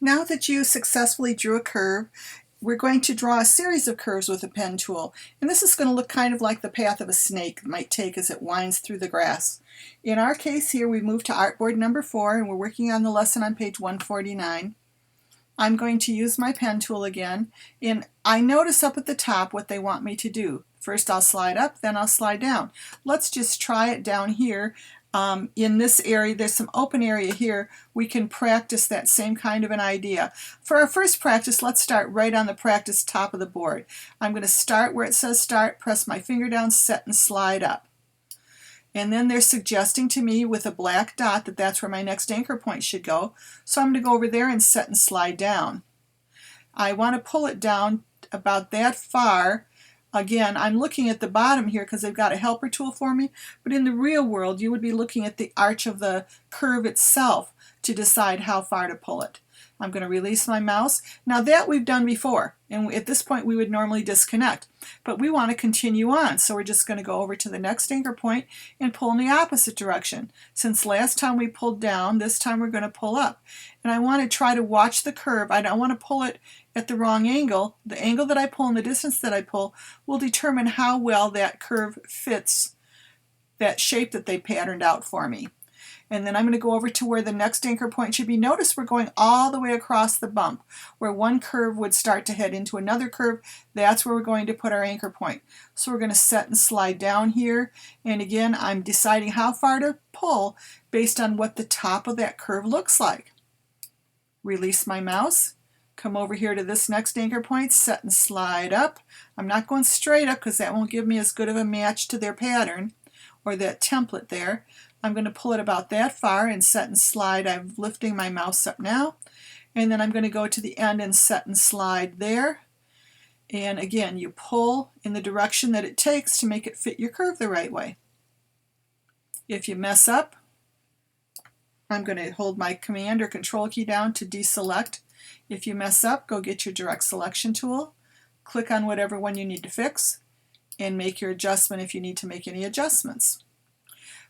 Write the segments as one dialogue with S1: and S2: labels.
S1: Now that you successfully drew a curve, we're going to draw a series of curves with a pen tool. And this is going to look kind of like the path of a snake might take as it winds through the grass. In our case here, we moved to artboard number 4 and we're working on the lesson on page 149. I'm going to use my pen tool again, and I notice up at the top what they want me to do. First I'll slide up, then I'll slide down. Let's just try it down here. In this area, there's some open area here. We can practice that same kind of an idea. For our first practice, let's start right on the practice top of the board. I'm going to start where it says start, press my finger down, set and slide up. And then they're suggesting to me with a black dot that that's where my next anchor point should go. So I'm going to go over there and set and slide down. I want to pull it down about that far. Again, I'm looking at the bottom here because they've got a helper tool for me, but in the real world you would be looking at the arch of the curve itself to decide how far to pull it. I'm going to release my mouse. Now that we've done before, and at this point we would normally disconnect, but we want to continue on, so we're just going to go over to the next anchor point and pull in the opposite direction. Since last time we pulled down, this time we're going to pull up. And I want to try to watch the curve. I don't want to pull it at the wrong angle. The angle that I pull and the distance that I pull will determine how well that curve fits that shape that they patterned out for me. And then I'm going to go over to where the next anchor point should be. Notice we're going all the way across the bump. Where one curve would start to head into another curve, that's where we're going to put our anchor point. So we're going to set and slide down here. And again, I'm deciding how far to pull based on what the top of that curve looks like. Release my mouse. Come over here to this next anchor point, set and slide up. I'm not going straight up because that won't give me as good of a match to their pattern or that template there. I'm going to pull it about that far and set and slide. I'm lifting my mouse up now. And then I'm going to go to the end and set and slide there. And again, you pull in the direction that it takes to make it fit your curve the right way. If you mess up, I'm going to hold my Command or Control key down to deselect. If you mess up, go get your direct selection tool, click on whatever one you need to fix, and make your adjustment if you need to make any adjustments.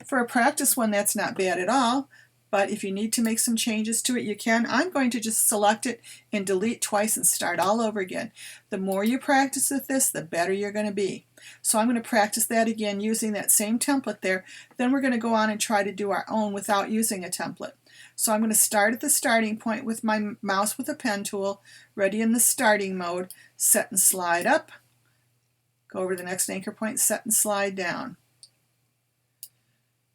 S1: For a practice one, that's not bad at all, but if you need to make some changes to it, you can. I'm going to just select it and delete twice and start all over again. The more you practice with this, the better you're going to be. So I'm going to practice that again using that same template there. Then we're going to go on and try to do our own without using a template. So I'm going to start at the starting point with my mouse with a pen tool, ready in the starting mode, set and slide up, go over to the next anchor point, set and slide down.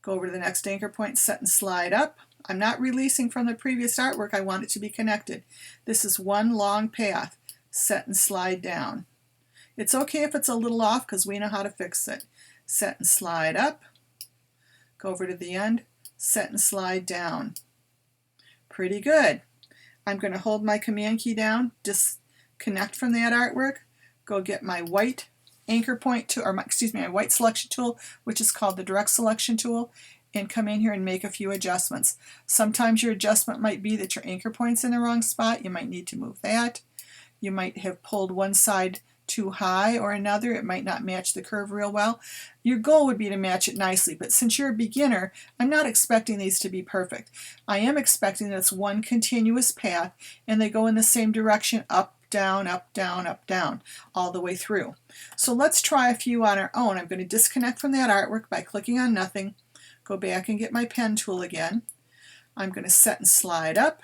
S1: Go over to the next anchor point, set and slide up. I'm not releasing from the previous artwork, I want it to be connected. This is one long path, set and slide down. It's okay if it's a little off because we know how to fix it. Set and slide up, go over to the end, set and slide down. Pretty good. I'm going to hold my Command key down, disconnect from that artwork, go get my white anchor point tool, or my white selection tool, which is called the direct selection tool, and come in here and make a few adjustments. Sometimes your adjustment might be that your anchor point's in the wrong spot. You might need to move that. You might have pulled one side too high or another. It might not match the curve real well. Your goal would be to match it nicely, but since you're a beginner, I'm not expecting these to be perfect. I am expecting that it's one continuous path and they go in the same direction, up, down, up, down, up, down, all the way through. So let's try a few on our own. I'm going to disconnect from that artwork by clicking on nothing, go back and get my pen tool again. I'm going to set and slide up,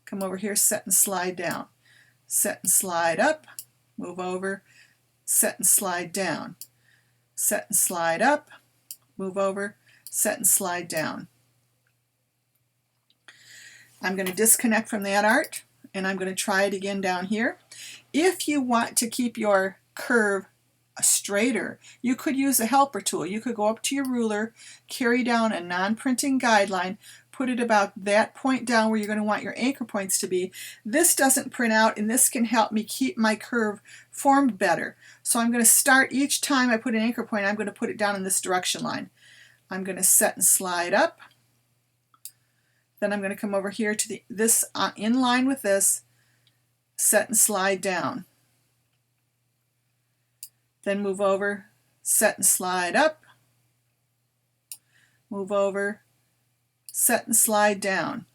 S1: come over here, set and slide down. Set and slide up, move over, set and slide down. Set and slide up, move over, set and slide down. I'm going to disconnect from that art and I'm going to try it again down here. If you want to keep your curve straighter, you could use a helper tool. You could go up to your ruler, carry down a non-printing guideline, put it about that point down where you're going to want your anchor points to be. This doesn't print out and this can help me keep my curve formed better. So I'm going to start each time I put an anchor point, I'm going to put it down in this direction line. I'm going to set and slide up. Then I'm going to come over here to this in line with this, set and slide down. Then move over, set and slide up, move over, set and slide down,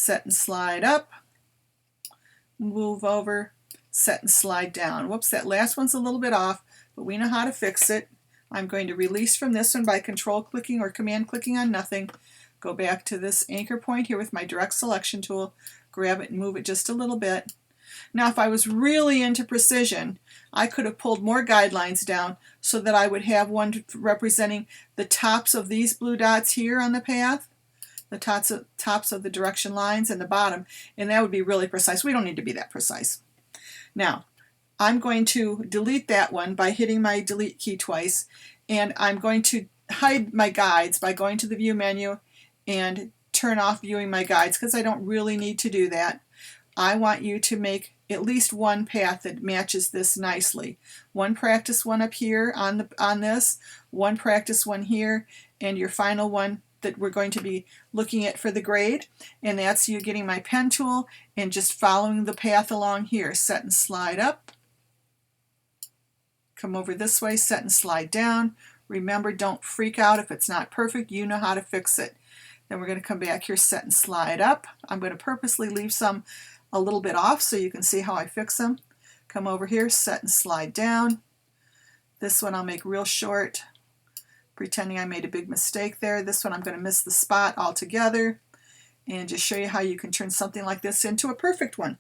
S1: set and slide up, move over, set and slide down. Whoops, that last one's a little bit off, but we know how to fix it. I'm going to release from this one by control clicking or command clicking on nothing. Go back to this anchor point here with my direct selection tool, grab it and move it just a little bit. Now if I was really into precision, I could have pulled more guidelines down so that I would have one representing the tops of these blue dots here on the path, the tops of the direction lines, and the bottom, and that would be really precise. We don't need to be that precise. Now, I'm going to delete that one by hitting my delete key twice, and I'm going to hide my guides by going to the view menu and turn off viewing my guides because I don't really need to do that. I want you to make at least one path that matches this nicely. One practice one up here on this, one practice one here, and your final one that we're going to be looking at for the grade. And that's you getting my pen tool and just following the path along here. Set and slide up. Come over this way, set and slide down. Remember, don't freak out if it's not perfect. You know how to fix it. Then we're going to come back here, set and slide up. I'm going to purposely leave some a little bit off so you can see how I fix them. Come over here, set and slide down. This one I'll make real short, pretending I made a big mistake there. This one I'm going to miss the spot altogether and just show you how you can turn something like this into a perfect one.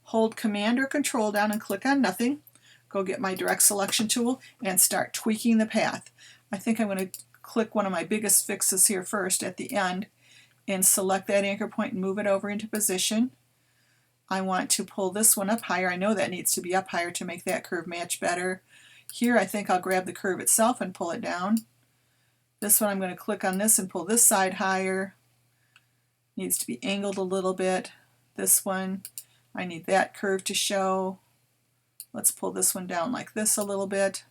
S1: Hold Command or Control down and click on nothing. Go get my direct selection tool and start tweaking the path. I think I'm going to click one of my biggest fixes here first at the end and select that anchor point and move it over into position. I want to pull this one up higher. I know that needs to be up higher to make that curve match better. Here I think I'll grab the curve itself and pull it down. This one I'm going to click on this and pull this side higher. Needs to be angled a little bit. This one, I need that curve to show. Let's pull this one down like this a little bit.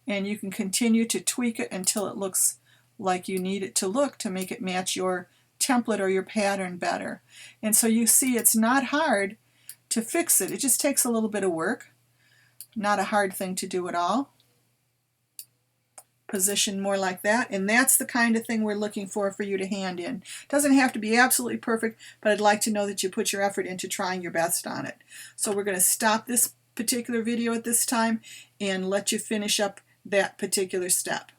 S1: And you can continue to tweak it until it looks like you need it to look to make it match your template or your pattern better. And so you see it's not hard to fix it. It just takes a little bit of work. Not a hard thing to do at all. Position more like that, and that's the kind of thing we're looking for you to hand in. It doesn't have to be absolutely perfect, but I'd like to know that you put your effort into trying your best on it. So we're going to stop this particular video at this time and let you finish up that particular step.